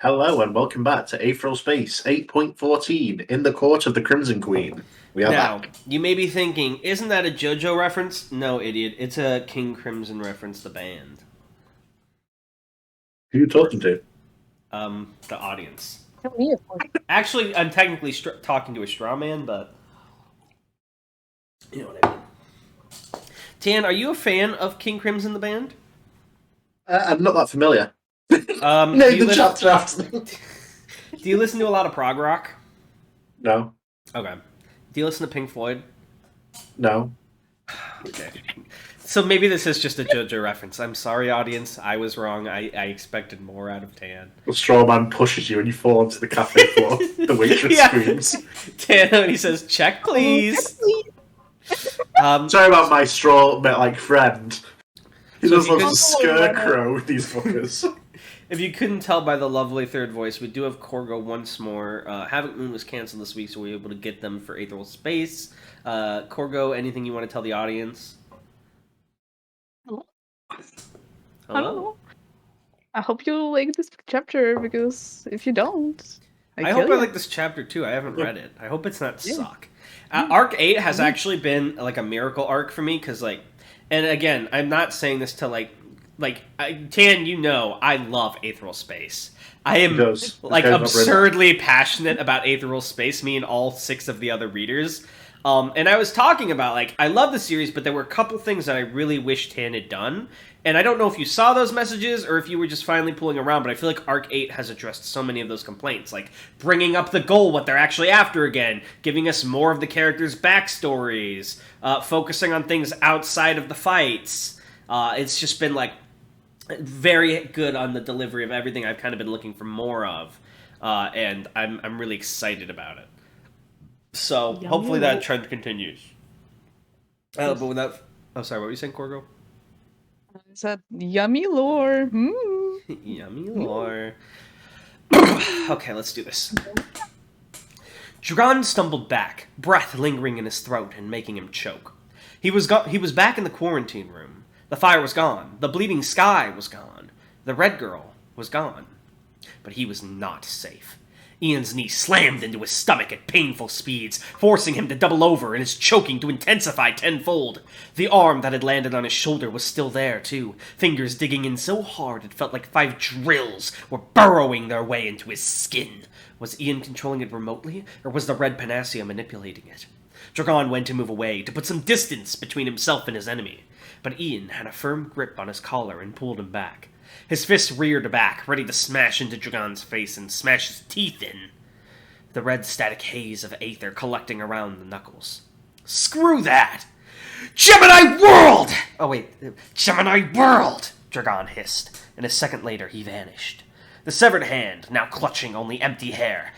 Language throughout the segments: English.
Hello and welcome back to Aetheral Space 8.14 in the Court of the Crimson Queen. We are Now, back. you may be thinking, isn't that a JoJo reference? No, idiot. It's a King Crimson reference, the band. Who are you talking to? The audience. Me, of course. Actually, I'm technically talking to a straw man, but you know what I mean. Tan, are you a fan of King Crimson, the band? I'm not that familiar. Do Name you the chapter after me. Do you listen to a lot of prog rock? No. Okay. Do you listen to Pink Floyd? No. Okay. So maybe this is just a JoJo reference. I'm sorry, audience. I was wrong. I expected more out of Tan. The straw man pushes you and you fall onto the cafe floor. The waitress screams. Tan, and he says, check, please. Sorry about my straw friend. He So just if you loves to scarecrow with these fuckers. If you couldn't tell by the lovely third voice, we do have Corgo once more. Havoc Moon was canceled this week, so we were able to get them for Aetheral Space. Corgo, anything you want to tell the audience? Hello? Hello? I don't know. I hope you like this chapter because if you don't, I hope I like this chapter too. I haven't read it. I hope it's not suck. Arc 8 has actually been like a miracle arc for me because and again, I'm not saying this to Tan, you know, I love Aetheral Space. I am absurdly passionate about Aetheral Space. Me and all 6 of the other readers. And I was talking about I love the series, but there were a couple things that I really wish Tan had done. And I don't know if you saw those messages or if you were just finally pulling around, but I feel like Arc 8 has addressed so many of those complaints, like bringing up the goal, what they're actually after again, giving us more of the characters' backstories, focusing on things outside of the fights. It's just been very good on the delivery of everything I've kind of been looking for more of, and I'm really excited about it. So hopefully that trend continues. But without, sorry, what were you saying, Corgo? I said yummy lore. Yummy lore. Okay, let's do this. Dragon stumbled back, breath lingering in his throat and making him choke. He was back in the quarantine room. The fire was gone. The bleeding sky was gone. The red girl was gone. But he was not safe. Ian's knee slammed into his stomach at painful speeds, forcing him to double over and his choking to intensify tenfold. The arm that had landed on his shoulder was still there, too, fingers digging in so hard it felt like 5 drills were burrowing their way into his skin. Was Ian controlling it remotely, or was the red panacea manipulating it? Dragon went to move away, to put some distance between himself and his enemy, but Ian had a firm grip on his collar and pulled him back. His fist reared back, ready to smash into Dragon's face and smash his teeth in. The red static haze of aether collecting around the knuckles. Screw that! Gemini World! Oh wait, Gemini World! Dragon hissed, and a second later he vanished. The severed hand, now clutching only empty air,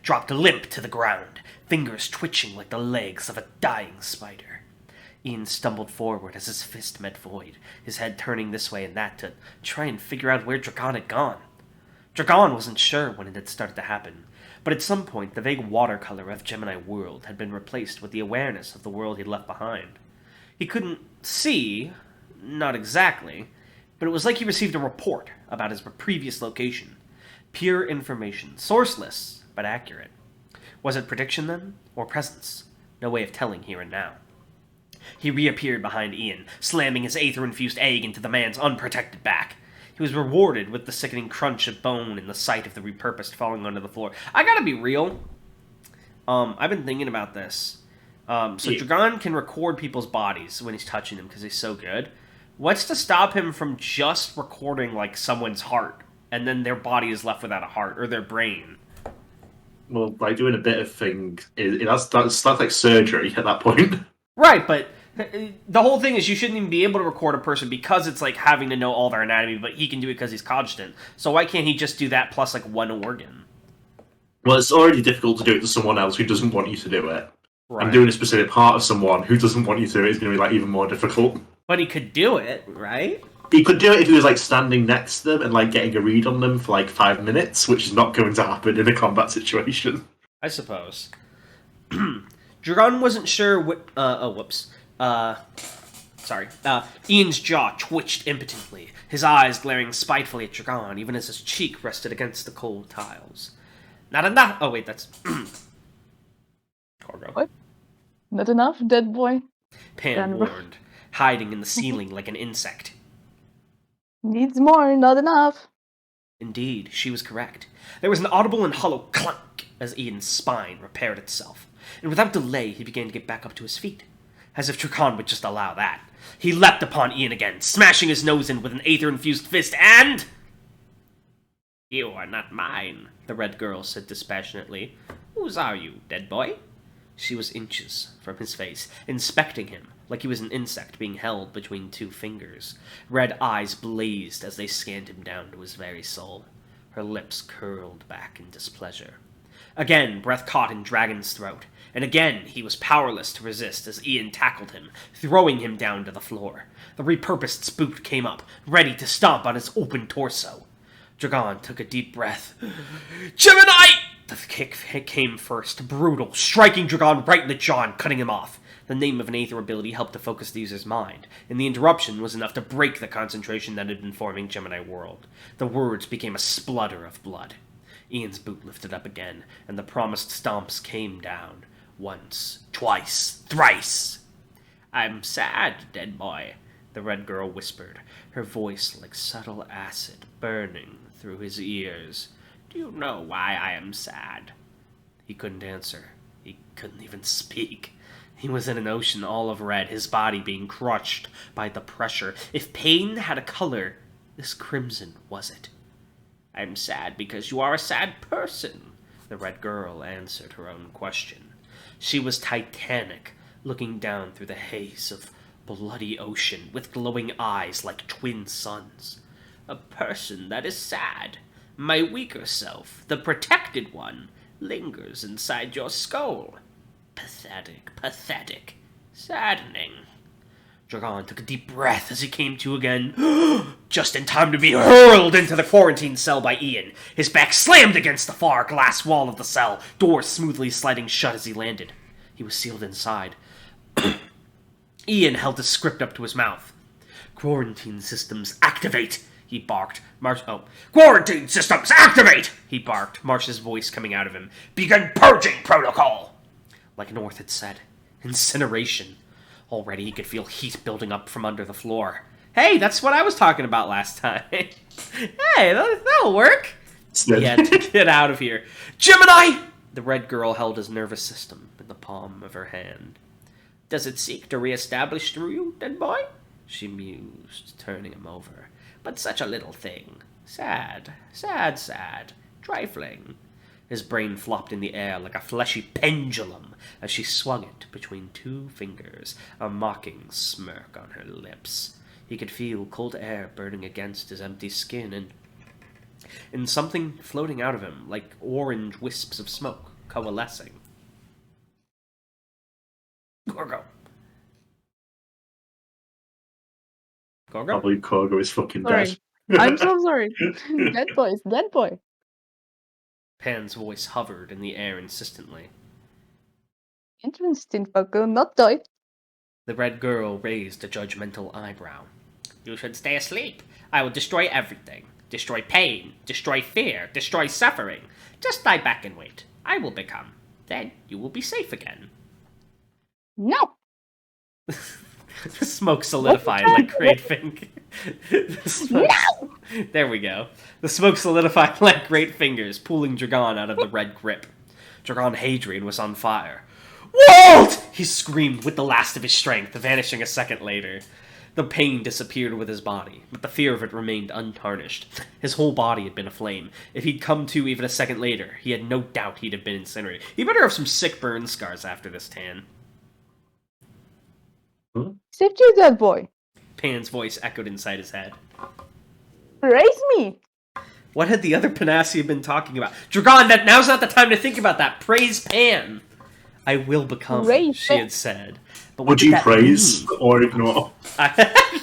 dropped limp to the ground, fingers twitching like the legs of a dying spider. Ian stumbled forward as his fist met void, his head turning this way and that to try and figure out where Dragon had gone. Dragon wasn't sure when it had started to happen, but at some point the vague watercolor of Gemini World had been replaced with the awareness of the world he'd left behind. He couldn't see, not exactly, but it was like he received a report about his previous location. Pure information, sourceless, but accurate. Was it prediction then, or presence? No way of telling here and now. He reappeared behind Ian, slamming his aether-infused egg into the man's unprotected back. He was rewarded with the sickening crunch of bone and the sight of the repurposed falling onto the floor. I gotta be real. I've been thinking about this. Dragon can record people's bodies when he's touching them because he's so good. What's to stop him from just recording, someone's heart, and then their body is left without a heart, or their brain? Well, by doing a bit of thing, that's like surgery at that point. Right, but the whole thing is you shouldn't even be able to record a person because it's having to know all their anatomy, but he can do it because he's cognizant. So why can't he just do that plus one organ? Well, it's already difficult to do it to someone else who doesn't want you to do it. Right. And doing a specific part of someone who doesn't want you to do it is going to be even more difficult. But he could do it, right? He could do it if he was standing next to them and getting a read on them for 5 minutes, which is not going to happen in a combat situation. I suppose. Dragon wasn't sure what... whoops. Ian's jaw twitched impotently, his eyes glaring spitefully at Dragon, even as his cheek rested against the cold tiles. Not enough! Oh, wait, that's... Corgo. What? Not enough, dead boy? Pan warned, hiding in the ceiling like an insect. Needs more, not enough. Indeed, she was correct. There was an audible and hollow clunk as Ian's spine repaired itself, and without delay he began to get back up to his feet. As if Dracan would just allow that. He leapt upon Ian again, smashing his nose in with an aether-infused fist, and... "You are not mine," the red girl said dispassionately. "Whose are you, dead boy?" She was inches from his face, inspecting him like he was an insect being held between two fingers. Red eyes blazed as they scanned him down to his very soul. Her lips curled back in displeasure. Again, breath caught in Dragon's throat, and again he was powerless to resist as Ian tackled him, throwing him down to the floor. The repurposed boot came up, ready to stomp on his open torso. Dragon took a deep breath. "Gemini!" The kick came first, brutal, striking Dragon right in the jaw and cutting him off. The name of an Aether ability helped to focus the user's mind, and the interruption was enough to break the concentration that had been forming Gemini World. The words became a splutter of blood. Ian's boot lifted up again, and the promised stomps came down. Once, twice, thrice. "I'm sad, dead boy," the red girl whispered, her voice like subtle acid burning through his ears. "Do you know why I am sad?" He couldn't answer. He couldn't even speak. He was in an ocean all of red, his body being crushed by the pressure. If pain had a color, this crimson was it. "I'm sad because you are a sad person," the red girl answered her own question. She was titanic, looking down through the haze of bloody ocean with glowing eyes like twin suns. "A person that is sad. My weaker self, the protected one, lingers inside your skull. Pathetic, pathetic, saddening." Dragon took a deep breath as he came to again, just in time to be hurled into the quarantine cell by Ian. His back slammed against the far glass wall of the cell, door smoothly sliding shut as he landed. He was sealed inside. Ian held the script up to his mouth. "Quarantine systems activate," he barked. "Quarantine systems activate!" he barked, Marsh's voice coming out of him. "Begin purging protocol!" Like North had said, incineration. Already he could feel heat building up from under the floor. Hey, that's what I was talking about last time. Hey, that'll work. Yeah, get out of here. "Gemini!" The red girl held his nervous system in the palm of her hand. "Does it seek to reestablish through you, dead boy?" she mused, turning him over. "But such a little thing. Sad, sad, sad. Trifling." His brain flopped in the air like a fleshy pendulum as she swung it between two fingers, a mocking smirk on her lips. He could feel cold air burning against his empty skin and something floating out of him like orange wisps of smoke coalescing. Gorgo. Gorgo? I believe Corgo is fucking Sorry. dead. I'm so sorry. Dead boy is dead boy. Pan's voice hovered in the air insistently. Interesting, fucker. Not die. The red girl raised a judgmental eyebrow. "You should stay asleep. I will destroy everything. Destroy pain. Destroy fear. Destroy suffering. Just lie back and wait. I will become. Then you will be safe again." No. The smoke solidified like great fingers. No. There we go. The smoke solidified like great fingers, pulling Dragon out of the red grip. Dragon Hadrian was on fire. "Walt!" he screamed with the last of his strength, vanishing a second later. The pain disappeared with his body, but the fear of it remained untarnished. His whole body had been aflame. If he'd come to even a second later, he had no doubt he'd have been incinerated. He better have some sick burn scars after this, Tan. Saved you, dead boy. Pan's voice echoed inside his head. Raise me. What had the other Panacea been talking about? Dragon, now's not the time to think about that. Praise Pan. "I will become," she had said. But Would you praise or ignore?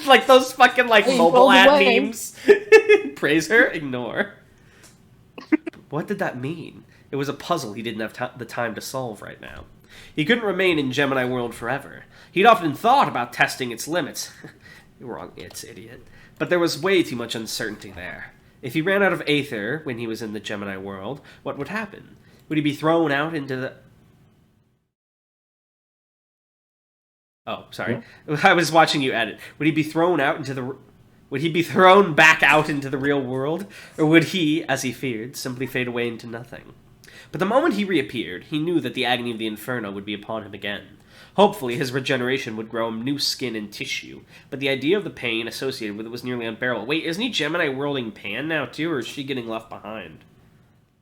Like those fucking mobile ad memes. Praise her, ignore. What did that mean? It was a puzzle he didn't have the time to solve right now. He couldn't remain in Gemini World forever. He'd often thought about testing its limits. You're wrong, it's idiot. But there was way too much uncertainty there. If he ran out of Aether when he was in the Gemini World, what would happen? Would he be thrown out into the... Oh, sorry. Yeah. I was watching you edit. Would he be thrown out into the... Would he be thrown back out into the real world? Or would he, as he feared, simply fade away into nothing? But the moment he reappeared, he knew that the agony of the Inferno would be upon him again. Hopefully, his regeneration would grow him new skin and tissue, but the idea of the pain associated with it was nearly unbearable. Wait, isn't he Gemini worlding Pan now, too, or is she getting left behind?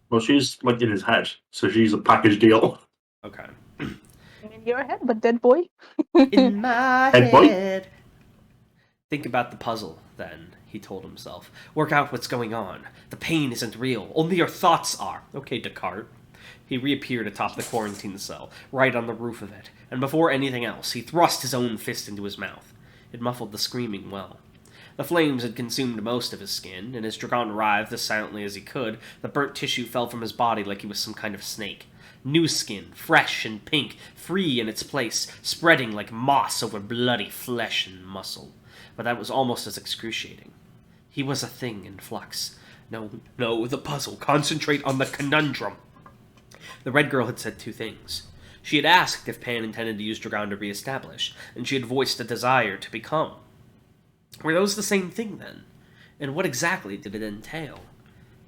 Well, she's, like, in his head, so she's a package deal. Okay. In your head, but dead boy. In my head. Think about the puzzle, then, he told himself. Work out what's going on. The pain isn't real. Only your thoughts are. Okay, Descartes. He reappeared atop the quarantine cell, right on the roof of it, and before anything else, he thrust his own fist into his mouth. It muffled the screaming well. The flames had consumed most of his skin, and as Dragon writhed as silently as he could, the burnt tissue fell from his body like he was some kind of snake. New skin, fresh and pink, free in its place, spreading like moss over bloody flesh and muscle. But that was almost as excruciating. He was a thing in flux. No, the puzzle. Concentrate on the conundrum. The Red Girl had said two things. She had asked if Pan intended to use Dragon to reestablish, and she had voiced a desire to become. Were those the same thing, then? And what exactly did it entail?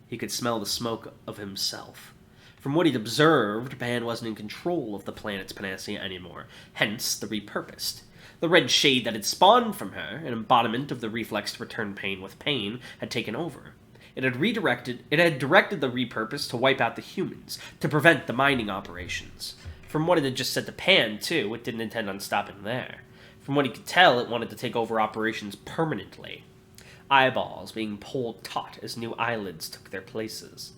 He could smell the smoke of himself. From what he'd observed, Pan wasn't in control of the planet's panacea anymore, hence the repurposed. The red shade that had spawned from her, an embodiment of the reflex to return pain with pain, had taken over. It had directed the repurpose to wipe out the humans, to prevent the mining operations. From what it had just said to Pan, too, it didn't intend on stopping there. From what he could tell, it wanted to take over operations permanently. Eyeballs being pulled taut as new eyelids took their places.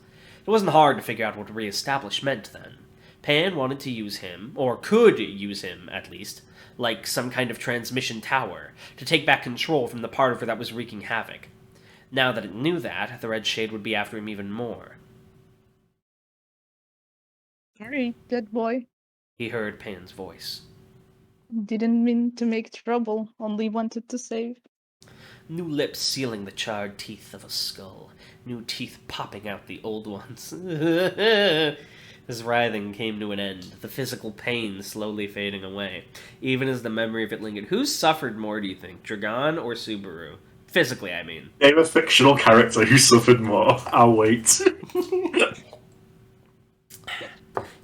It wasn't hard to figure out what reestablish meant, then. Pan wanted to use him, or could use him, at least, like some kind of transmission tower, to take back control from the part of her that was wreaking havoc. Now that it knew that, the Red Shade would be after him even more. Sorry, dead boy. He heard Pan's voice. Didn't mean to make trouble, only wanted to save. New lips sealing the charred teeth of a skull, new teeth popping out the old ones. His writhing came to an end, the physical pain slowly fading away, even as the memory of it lingered. Who suffered more, do you think, Dragon or Subaru? Physically, I mean. Name a fictional character who suffered more. I'll wait.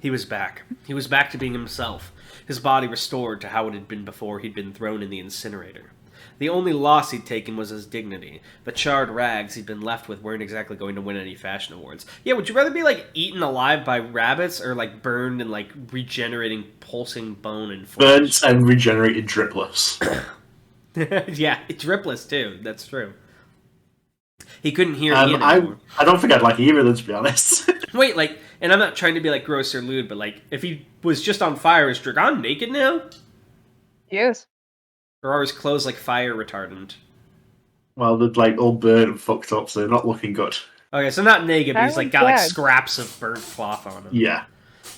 He was back. He was back to being himself, his body restored to how it had been before he'd been thrown in the incinerator. The only loss he'd taken was his dignity. The charred rags he'd been left with weren't exactly going to win any fashion awards. Yeah, would you rather be, like, eaten alive by rabbits or, like, burned and, like, regenerating pulsing bone and flesh? Burnt and regenerated dripless. Yeah, dripless, too. That's true. He couldn't hear Ian anymore. I don't think I'd like either of them, to be honest. Wait, like, and I'm not trying to be, like, gross or lewd, but, like, if he was just on fire, is Dragon naked now? Yes. Or are his clothes, like, fire retardant? Well, they're, like, all burnt and fucked up, so they're not looking good. Okay, so not naked, but he's, like, got, like, scraps of burnt cloth on him. Yeah.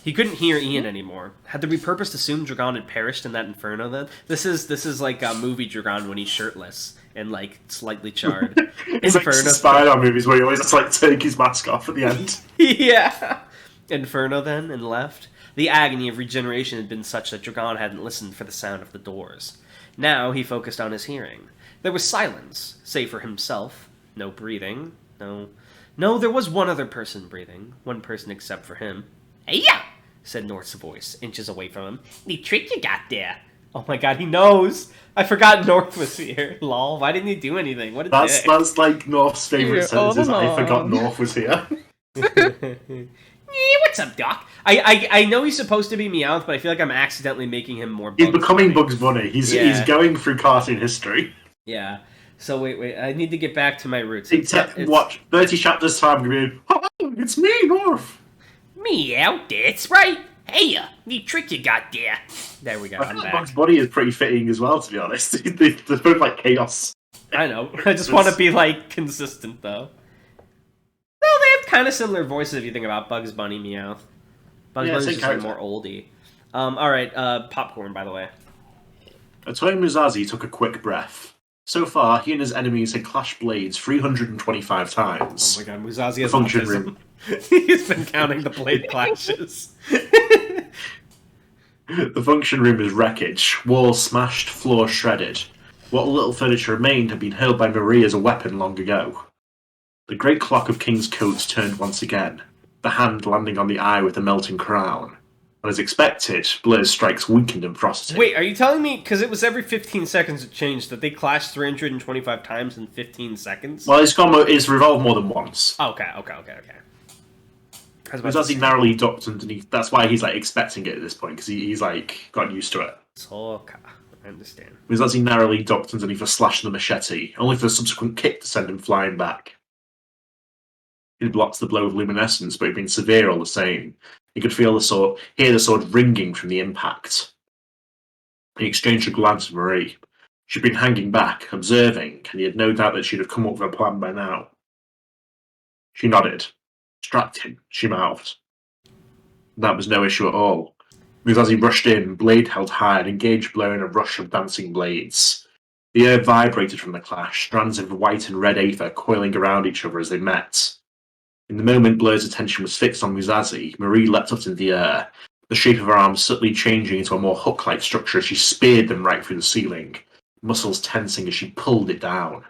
He couldn't hear Ian anymore. Had the repurposed assumed Dragon had perished in that inferno, then? This is like a movie Dragon when he's shirtless and, like, slightly charred. It's like Spider-Man movies where he always has to, like, take his mask off at the end. Yeah! Inferno, then, and left. The agony of regeneration had been such that Dragon hadn't listened for the sound of the doors. Now he focused on his hearing. There was silence, save for himself. No breathing. No, there was one other person breathing. One person except for him. "Hey-ya!" said North's voice, inches away from him. "The trick you got there." Oh my god, he knows! I forgot North was here. Lol, why didn't he do anything? What a dick. That's like North's favourite sentence is, "I forgot North was here." What's up, Doc? I know he's supposed to be Meowth, but I feel like I'm accidentally making him more Bugs He's becoming Bunny. Bugs Bunny. He's going through cartoon history. Yeah. So wait, I need to get back to my roots. Watch 30 chapters time. Hello, it's me, North. Meow, that's right. Hey, the trick you got there. There we go. I I'm think back. Bugs Bunny is pretty fitting as well, to be honest. They're both like chaos. I know. I just want to be like consistent though. Well, they have kind of similar voices if you think about Bugs Bunny, Meowth. Bugs Bunny's just like more oldie. Alright, popcorn, by the way. Atoy Musashi took a quick breath. So far, he and his enemies had clashed blades 325 times. Oh my god, Musashi has Function autism. room. He's been counting the blade clashes. The function room is wreckage, walls smashed, floor shredded. What little furniture remained had been hurled by Marie as a weapon long ago. The great clock of King's Coats turned once again, the hand landing on the eye with the melting crown. And as expected, Blur's strikes weakened in ferocity. Wait, are you telling me, because it was every 15 seconds it changed, that they clashed 325 times in 15 seconds? Well, it's revolved more than once. Okay. Musashi narrowly ducked underneath. That's why he's like expecting it at this point, because he's like gotten used to it. Okay, I understand. Musashi narrowly ducked underneath a slash of the machete, only for a subsequent kick to send him flying back. He blocked the blow of luminescence, but it had been severe all the same. He could hear the sword ringing from the impact. He exchanged a glance with Marie. She'd been hanging back, observing, and he had no doubt that she'd have come up with a plan by now. She nodded. Distract him, she mouthed. That was no issue at all. Musashi rushed in, blade held high, and engaged Blur in a rush of dancing blades. The air vibrated from the clash, strands of white and red aether coiling around each other as they met. In the moment Blur's attention was fixed on Musashi, Marie leapt up into the air, the shape of her arms subtly changing into a more hook-like structure as she speared them right through the ceiling, muscles tensing as she pulled it down.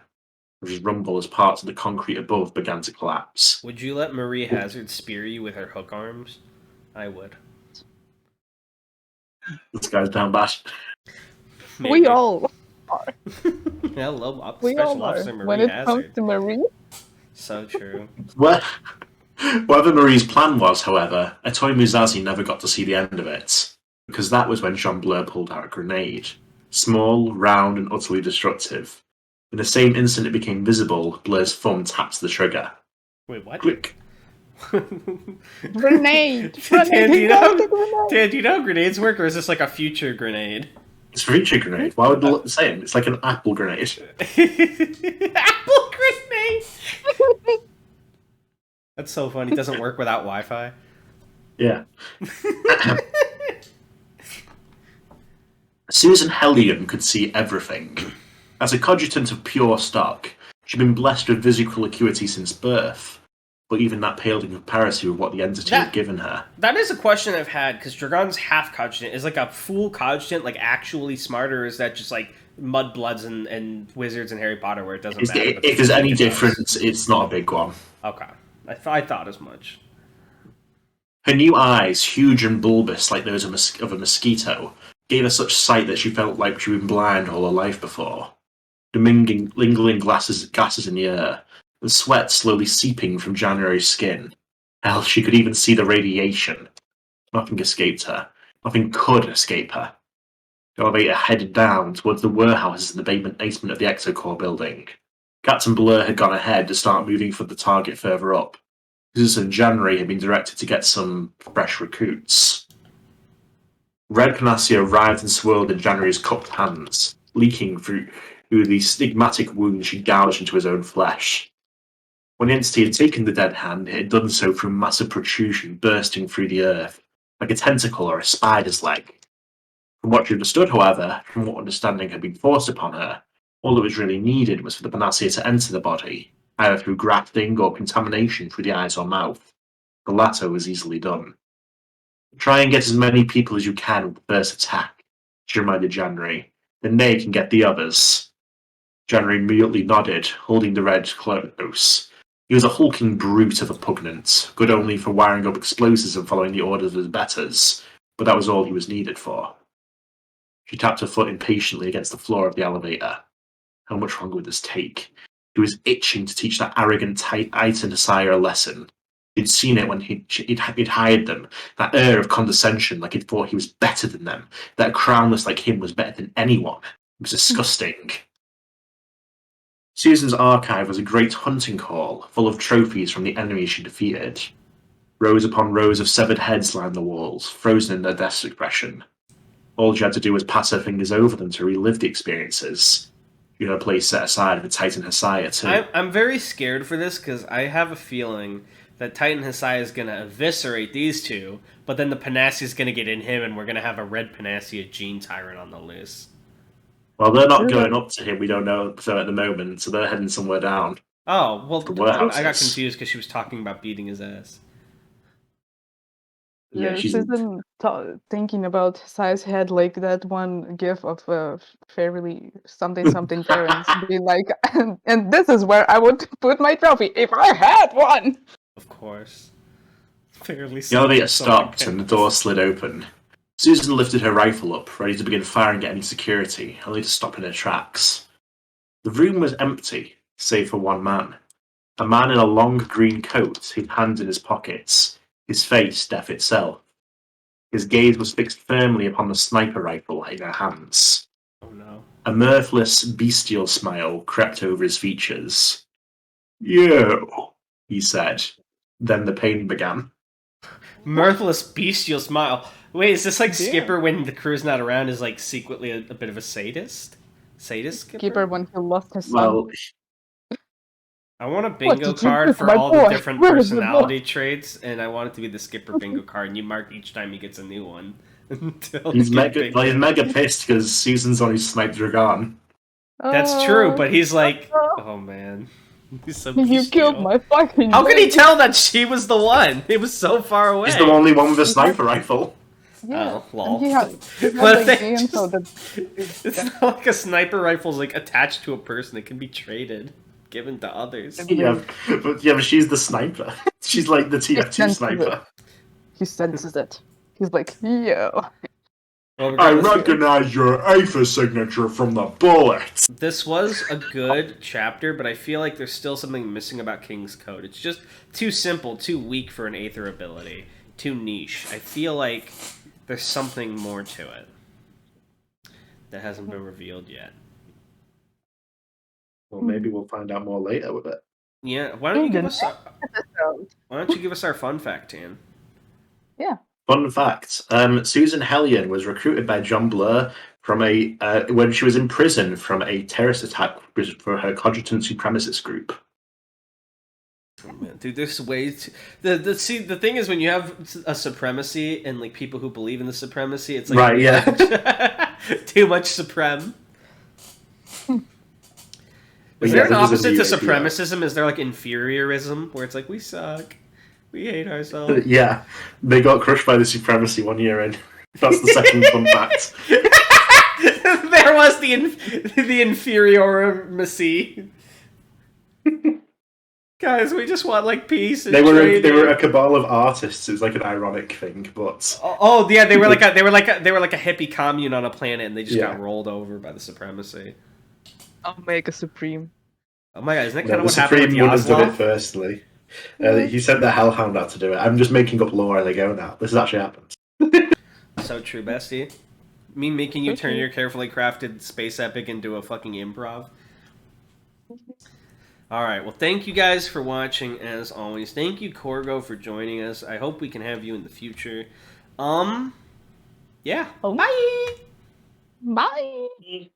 There was a rumble as parts of the concrete above began to collapse. Would you let Marie Hazard spear you with her hook arms? I would. This guy's down bad. Maybe. We all are. Hello, We Special all are. Officer Marie When it Hazard. comes to Marie, So true. Whatever Marie's plan was, however, Atoy Musashi never got to see the end of it, because that was when Jean Blur pulled out a grenade. Small, round, and utterly destructive. In the same instant it became visible, Blur's thumb tapped the trigger. Wait, what? Click. grenade! Dan, do you Grenade! know? Dan, do you know how grenades work, or is this like a future grenade? It's a future grenade. Why would it look the same? It's like an apple grenade. Apple grenade! That's so funny. It doesn't work without Wi-Fi. Yeah. Susan Hellion could see everything. As a cogitant of pure stock, she'd been blessed with visual acuity since birth, but even that paled in comparison with what the entity had given her. That is a question I've had, because Dragon's half cogitant. Is like a full cogitant like actually smarter, or is that just like mudbloods and wizards and Harry Potter where it doesn't matter? If there's any difference, it's not a big one. Okay. I thought as much. Her new eyes, huge and bulbous like those of a mosquito, gave her such sight that she felt like she'd been blind all her life before. The lingering gases in the air, the sweat slowly seeping from January's skin. Hell, she could even see the radiation. Nothing escaped her. Nothing could escape her. The elevator headed down towards the warehouses in the basement of the Exocore building. Captain Blur had gone ahead to start moving for the target further up. Zeus and January had been directed to get some fresh recruits. Red panacea writhed and swirled in January's cupped hands, leaking through the stigmatic wound she gouged into his own flesh. When the entity had taken the dead hand, it had done so through a massive protrusion bursting through the earth, like a tentacle or a spider's leg. From what she understood, however, from what understanding had been forced upon her, all that was really needed was for the panacea to enter the body, either through grafting or contamination through the eyes or mouth. The latter was easily done. Try and get as many people as you can with the first attack, she reminded January. Then they can get the others. January mutely nodded, holding the red close. He was a hulking brute of a pugnant, good only for wiring up explosives and following the orders of his betters, but that was all he was needed for. She tapped her foot impatiently against the floor of the elevator. How much longer would this take? He was itching to teach that arrogant Titan Desire a lesson. He'd seen it when he'd hired them, that air of condescension, like he'd thought he was better than them, that a crownless like him was better than anyone. It was disgusting. Susan's archive was a great hunting hall, full of trophies from the enemies she defeated. Rows upon rows of severed heads lined the walls, frozen in their death expression. All she had to do was pass her fingers over them to relive the experiences. She had a place set aside for Titan Hesaya too. I'm very scared for this, because I have a feeling that Titan Hisai is gonna eviscerate these two, but then the Panacea is gonna get in him, and we're gonna have a red Panacea Gene Tyrant on the loose. Well, they're not going up to him. We don't know so at the moment, so they're heading somewhere down. Oh, well, The warehouses. I got confused because she was talking about beating his ass. Yeah, she's Susan thinking about Sai's head like that one gif of fairly something parents being like, and this is where I would put my trophy if I had one. Of course. Fairly the elevator stopped and the door slid open. Susan lifted her rifle up, ready to begin firing at any security, only to stop in her tracks. The room was empty, save for one man. A man in a long green coat, his hands in his pockets, his face death itself. His gaze was fixed firmly upon the sniper rifle in her hands. Oh no. A mirthless, bestial smile crept over his features. "You," he said. Then the pain began. Mirthless, bestial smile. Wait, is this like Yeah. Skipper when the crew's not around is like secretly a bit of a sadist? Sadist Skipper? Skipper when he lost his son. Well, I want a What bingo did you card do, for my all the boy? different Where is the personality traits, and I want it to be the Skipper bingo card, and you mark each time he gets a new one. Until he's you get mega, he's mega pissed because Susan's only sniped Dragon. That's true, but he's like, oh man. He's so You killed bestial. my fucking How could he baby. tell that she was the one? It was so far away. He's the only one with a sniper rifle. Yeah. Oh, lol. And he had What if like they the info just- that It's not like a sniper rifle's like attached to a person. It can be traded, given to others. Yeah, but she's the sniper. She's like the TF2 sniper. he senses it. He's like, yo. Well, I regardless, recognize your Aether signature from the bullet. this was a good chapter, but I feel like there's still something missing about King's Code. It's just too simple, too weak for an Aether ability, too niche. I feel like there's something more to it that hasn't been revealed yet. Well, maybe we'll find out more later with it. Yeah, why don't you give us Episode. why don't you give us our fun fact, Tan? Yeah. Fun fact: Susan Hellion was recruited by John Blur from when she was in prison from a terrorist attack for her Cognitant Supremacist group. Oh, man, dude, there's ways. The thing is when you have a supremacy and like people who believe in the supremacy, it's like Right, yeah. too much supreme. But Is yeah, there an this is a opposite to new API. supremacism? Is there like inferiorism where it's like we suck, we hate ourselves? Yeah, they got crushed by the supremacy 1 year in. That's the second fun fact. There was the inferiormacy. Guys, we just want like peace. And They were trading. a cabal of artists. It was like an ironic thing, but Oh yeah, they were like a hippie commune on a planet, and they just Yeah. got rolled over by the supremacy. Omega Supreme. Oh my god, isn't that no, kind of the what happened with Supreme would have done it Yaslav? firstly. He sent the Hellhound out to do it. I'm just making up lore as I go now. This has actually happened. So true, bestie. Me making you turn your carefully crafted space epic into a fucking improv. Alright, well thank you guys for watching as always. Thank you, Corgo, for joining us. I hope we can have you in the future. Yeah. Oh. Bye! Bye.